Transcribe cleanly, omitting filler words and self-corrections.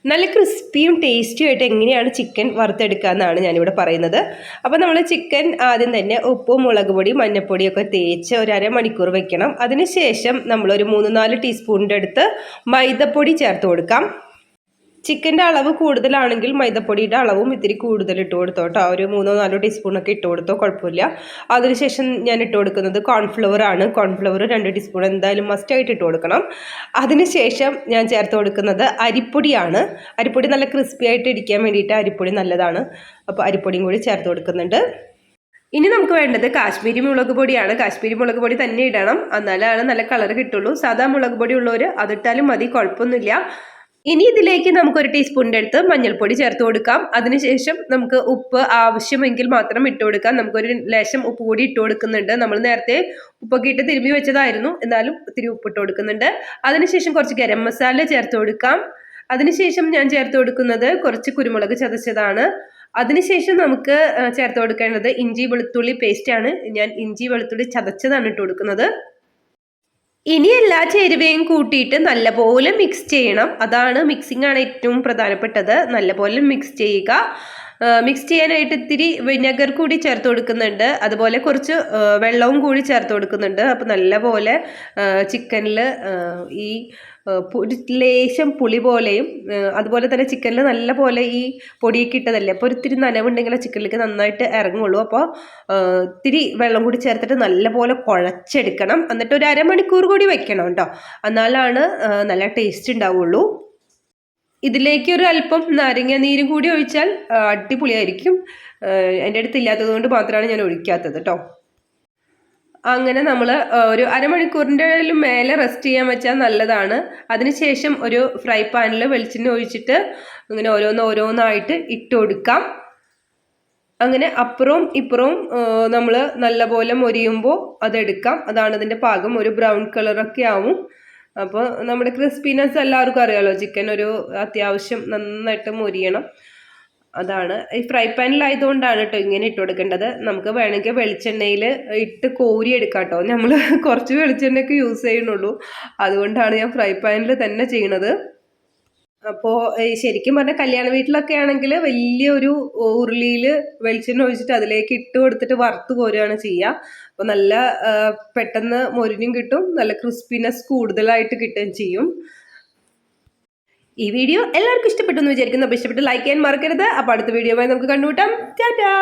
നല്ല ക്രിസ്പിയും ടേസ്റ്റിയും ആയിട്ട് എങ്ങനെയാണ് ചിക്കൻ വറുത്തെടുക്കുക എന്നാണ് ഞാനിവിടെ പറയുന്നത്. അപ്പോൾ നമ്മൾ ചിക്കൻ ആദ്യം തന്നെ ഉപ്പും മുളക് പൊടി മഞ്ഞൾപ്പൊടിയൊക്കെ തേച്ച് ഒരു അരമണിക്കൂർ വെക്കണം. അതിനുശേഷം നമ്മളൊരു 3-4 ടീസ്പൂണിൻ്റെ അടുത്ത് മൈദപ്പൊടി ചേർത്ത് കൊടുക്കാം. ചിക്കൻ്റെ അളവ് കൂടുതലാണെങ്കിൽ മൈദപ്പൊടിയുടെ അളവും ഇത്തിരി കൂടുതൽ ഇട്ട് കൊടുത്തോ കേട്ടോ. ഒരു 3-4 ടീസ്പൂണൊക്കെ ഇട്ട് കൊടുത്തോ, കുഴപ്പമില്ല. അതിനുശേഷം ഞാൻ ഇട്ട് കൊടുക്കുന്നത് കോൺഫ്ലവർ ആണ്. കോൺഫ്ലവർ 2 ടീസ്പൂൺ എന്തായാലും മസ്റ്റായിട്ട് ഇട്ട് കൊടുക്കണം. അതിനുശേഷം ഞാൻ ചേർത്ത് കൊടുക്കുന്നത് അരിപ്പൊടിയാണ്. അരിപ്പൊടി നല്ല ക്രിസ്പി ആയിട്ട് ഇരിക്കാൻ വേണ്ടിയിട്ട് അരിപ്പൊടി നല്ലതാണ്. അപ്പോൾ അരിപ്പൊടിയും കൂടി ചേർത്ത് കൊടുക്കുന്നുണ്ട്. ഇനി നമുക്ക് വേണ്ടത് കാശ്മീരി മുളക് പൊടിയാണ്. കാശ്മീരി മുളക് പൊടി തന്നെ ഇടണം, എന്നാലാണ് നല്ല കളർ കിട്ടുള്ളൂ. സാധാ മുളക് പൊടി ഉള്ളവർ അതിട്ടാലും മതി, കുഴപ്പമൊന്നുമില്ല. ഇനി ഇതിലേക്ക് നമുക്ക് 1 ടീസ്പൂണിൻ്റെ അടുത്ത് മഞ്ഞൾപ്പൊടി ചേർത്ത് കൊടുക്കാം. അതിനുശേഷം നമുക്ക് ഉപ്പ് ആവശ്യമെങ്കിൽ മാത്രം ഇട്ട് കൊടുക്കാം. നമുക്കൊരു ലേശം ഉപ്പ് കൂടി ഇട്ട് കൊടുക്കുന്നുണ്ട്. നമ്മൾ നേരത്തെ ഉപ്പൊക്കെ ഇട്ട് തിരുമ്മി വെച്ചതായിരുന്നു, എന്നാലും ഇത്തിരി ഉപ്പ് ഇട്ട് കൊടുക്കുന്നുണ്ട്. അതിനുശേഷം കുറച്ച് ഗരം മസാല ചേർത്ത് കൊടുക്കാം. അതിനുശേഷം ഞാൻ ചേർത്ത് കൊടുക്കുന്നത് കുറച്ച് കുരുമുളക് ചതച്ചതാണ്. അതിനുശേഷം നമുക്ക് ചേർത്ത് കൊടുക്കേണ്ടത് ഇഞ്ചി വെളുത്തുള്ളി പേസ്റ്റ് ആണ്. ഞാൻ ഇഞ്ചി വെളുത്തുള്ളി ചതച്ചതാണ് ഇട്ട് കൊടുക്കുന്നത്. ഇനി എല്ലാ ചേരുവയും കൂട്ടിയിട്ട് നല്ലപോലെ മിക്സ് ചെയ്യണം. അതാണ്, മിക്സിംഗ് ആണ് ഏറ്റവും പ്രധാനപ്പെട്ടത്. നല്ലപോലെ മിക്സ് ചെയ്യുക. മിക്സ് ചെയ്യാനായിട്ട് ഇത്തിരി വിനെഗർ കൂടി ചേർത്ത് കൊടുക്കുന്നുണ്ട്. അതുപോലെ കുറച്ച് വെള്ളവും കൂടി ചേർത്ത് കൊടുക്കുന്നുണ്ട്. അപ്പോൾ നല്ലപോലെ ചിക്കനിൽ ഈ ലേശം പുളി പോലെയും അതുപോലെ തന്നെ ചിക്കനിൽ നല്ല പോലെ ഈ പൊടിയൊക്കെ ഇട്ടതല്ലേ, അപ്പോൾ ഒത്തിരി നനവുണ്ടെങ്കിൽ ചിക്കനിലേക്ക് നന്നായിട്ട് ഇറങ്ങുള്ളൂ. അപ്പോൾ ഇത്തിരി വെള്ളം കൂടി ചേർത്തിട്ട് നല്ലപോലെ കുഴച്ചെടുക്കണം. എന്നിട്ട് ഒരു അരമണിക്കൂർ കൂടി വെക്കണം കേട്ടോ, എന്നാലാണ് നല്ല ടേസ്റ്റ് ഉണ്ടാവുള്ളൂ. ഇതിലേക്ക് ഒരു അല്പം നാരങ്ങ നീരും കൂടി ഒഴിച്ചാൽ അടിപൊളിയായിരിക്കും. എൻ്റെ അടുത്ത് ഇല്ലാത്തത് കൊണ്ട് മാത്രമാണ് ഞാൻ ഒഴിക്കാത്തത് കേട്ടോ. അങ്ങനെ നമ്മൾ ഒരു അരമണിക്കൂറിൻ്റെ മേലെ റെസ്റ്റ് ചെയ്യാൻ വെച്ചാൽ നല്ലതാണ്. അതിനുശേഷം ഒരു ഫ്രൈ പാനിൽ വെളിച്ചെണ്ണ ഒഴിച്ചിട്ട് ഇങ്ങനെ ഓരോന്നായിട്ട് ഇട്ട് കൊടുക്കാം. അങ്ങനെ അപ്പുറവും ഇപ്പുറവും നമ്മൾ നല്ലപോലെ മൊരിയുമ്പോൾ അതെടുക്കാം. അതാണ് അതിൻ്റെ പാകം. ഒരു ബ്രൗൺ കളറൊക്കെ ആവും. അപ്പോൾ നമ്മുടെ ക്രിസ്പിനെസ് എല്ലാവർക്കും അറിയാമല്ലോ, ചിക്കൻ ഒരു അത്യാവശ്യം നന്നായിട്ട് മൊരിയണം. അതാണ് ഈ ഫ്രൈ പാനിലായതുകൊണ്ടാണ് കേട്ടോ ഇങ്ങനെ ഇട്ട് കൊടുക്കേണ്ടത്. നമുക്ക് വേണമെങ്കിൽ വെളിച്ചെണ്ണയിൽ ഇട്ട് കോരി എടുക്കാം കേട്ടോ. നമ്മൾ കുറച്ച് വെളിച്ചെണ്ണയൊക്കെ യൂസ് ചെയ്യുന്നുള്ളൂ, അതുകൊണ്ടാണ് ഞാൻ ഫ്രൈ പാനിൽ തന്നെ ചെയ്യണത്. അപ്പോൾ ശരിക്കും പറഞ്ഞാൽ കല്യാണ വീട്ടിലൊക്കെ ആണെങ്കിൽ വലിയൊരു ഉരുളിയിൽ വെളിച്ചെണ്ണ ഒഴിച്ചിട്ട് അതിലേക്ക് ഇട്ട് കൊടുത്തിട്ട് വറുത്ത് കോരുകയാണ് ചെയ്യുക. അപ്പോൾ നല്ല പെട്ടെന്ന് മൊരിഞ്ഞും കിട്ടും, നല്ല ക്രിസ്പിനെസ് കൂടുതലായിട്ട് കിട്ടുകയും ചെയ്യും. ഈ വീഡിയോ എല്ലാവർക്കും ഇഷ്ടപ്പെട്ടു എന്ന് വിചാരിക്കുന്നു. അപ്പോൾ ഇഷ്ടപ്പെട്ട് ലൈക്ക് ചെയ്യാൻ മറക്കരുത്. അപ്പോൾ അടുത്ത വീഡിയോയുമായി നമുക്ക് കണ്ടുമുട്ടാം. ടാറ്റാ.